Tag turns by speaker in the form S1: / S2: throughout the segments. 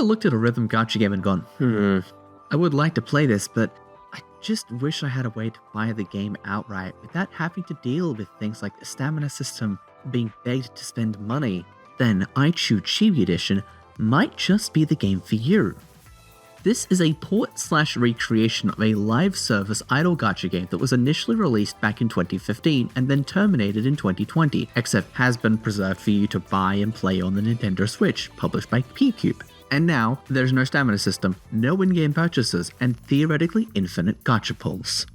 S1: looked at a rhythm gacha game and gone, I would like to play this, but I just wish I had a way to buy the game outright without having to deal with things like the stamina system, being begged to spend money, then ICHU Chibi Edition might just be the game for you. This is a port/recreation of a live service idle gacha game that was initially released back in 2015 and then terminated in 2020, except has been preserved for you to buy and play on the Nintendo Switch, published by PCube. And now, there's no stamina system, no in-game purchases, and theoretically infinite gacha pulls.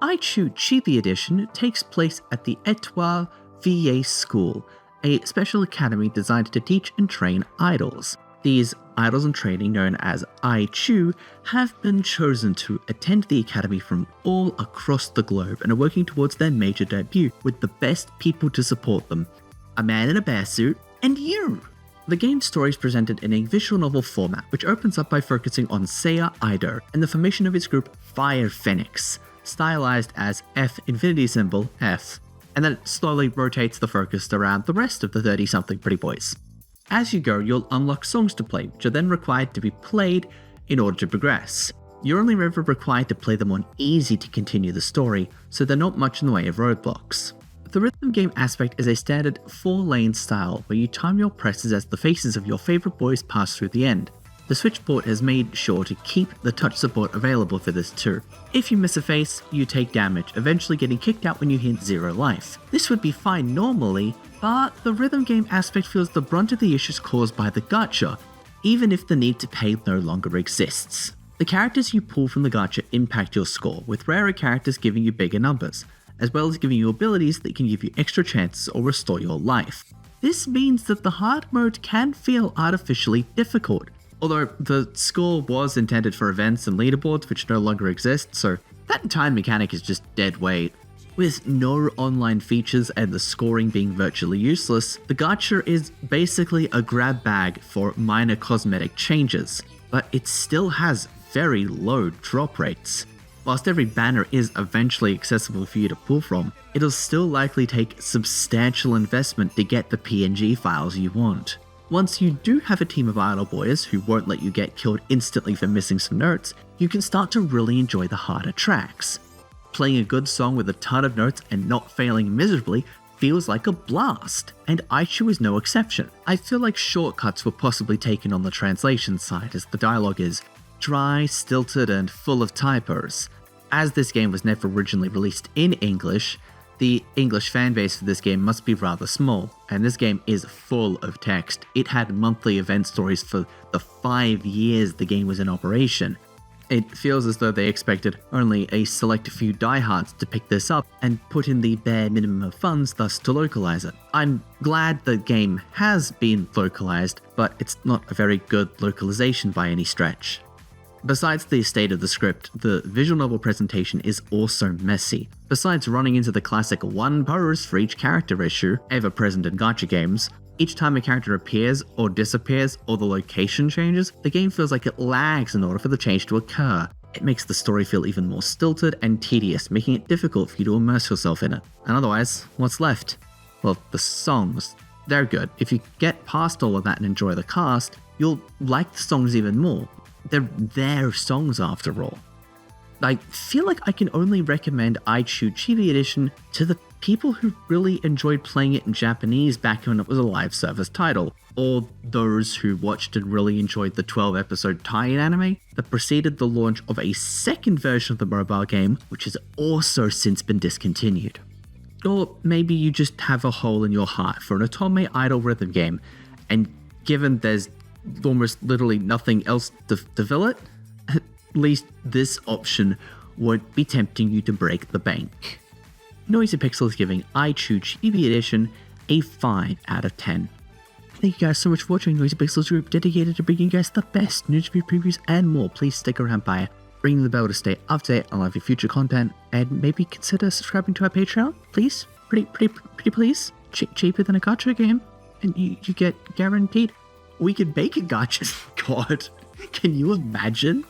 S1: ICHU Chibi Edition takes place at the Etoile VA School, a special academy designed to teach and train idols. These idols in training, known as ICHU, have been chosen to attend the academy from all across the globe and are working towards their major debut with the best people to support them: a man in a bear suit, and you! The game's story is presented in a visual novel format, which opens up by focusing on Seiya Ido and the formation of its group Fire Phoenix, stylized as F infinity symbol F, and then it slowly rotates the focus around the rest of the 30-something pretty boys. As you go, you'll unlock songs to play, which are then required to be played in order to progress. You're only ever required to play them on easy to continue the story, so they're not much in the way of roadblocks. The rhythm game aspect is a standard 4-lane style where you time your presses as the faces of your favorite boys pass through the end. The Switch port has made sure to keep the touch support available for this too. If you miss a face, you take damage, eventually getting kicked out when you hit 0 life. This would be fine normally, but the rhythm game aspect feels the brunt of the issues caused by the gacha, even if the need to pay no longer exists. The characters you pull from the gacha impact your score, with rarer characters giving you bigger numbers, as well as giving you abilities that can give you extra chances or restore your life. This means that the hard mode can feel artificially difficult, although the score was intended for events and leaderboards which no longer exist, so that time mechanic is just dead weight. With no online features and the scoring being virtually useless, the gacha is basically a grab bag for minor cosmetic changes, but it still has very low drop rates. Whilst every banner is eventually accessible for you to pull from, it'll still likely take substantial investment to get the PNG files you want. Once you do have a team of idle boys who won't let you get killed instantly for missing some notes, you can start to really enjoy the harder tracks. Playing a good song with a ton of notes and not failing miserably feels like a blast, and ICHU is no exception. I feel like shortcuts were possibly taken on the translation side, as the dialogue is dry, stilted, and full of typos. As this game was never originally released in English, the English fanbase for this game must be rather small, and this game is full of text. It had monthly event stories for the 5 years the game was in operation. It feels as though they expected only a select few diehards to pick this up and put in the bare minimum of funds thus to localize it. I'm glad the game has been localized, but it's not a very good localization by any stretch. Besides the state of the script, the visual novel presentation is also messy. Besides running into the classic one pose for each character issue, ever present in gacha games, each time a character appears or disappears or the location changes, the game feels like it lags in order for the change to occur. It makes the story feel even more stilted and tedious, making it difficult for you to immerse yourself in it. And otherwise, what's left? Well, the songs. They're good. If you get past all of that and enjoy the cast, you'll like the songs even more. They're their songs after all. I feel like I can only recommend ICHU Chibi Edition to the people who really enjoyed playing it in Japanese back when it was a live service title, or those who watched and really enjoyed the 12-episode tie-in anime that preceded the launch of a second version of the mobile game, which has also since been discontinued. Or maybe you just have a hole in your heart for an otome idol rhythm game, and given there's almost literally nothing else to fill it, at least this option won't be tempting you to break the bank. Noisy Pixel is giving ICHU Chibi Edition a 5 out of 10. Thank you guys so much for watching Noisy Pixel's group dedicated to bringing you guys the best news review previews and more. Please stick around by ringing the bell to stay up to date on live future content, and maybe consider subscribing to our Patreon, please. Pretty please. Cheaper than a gacha game, and you get guaranteed We could make a gacha. God, can you imagine?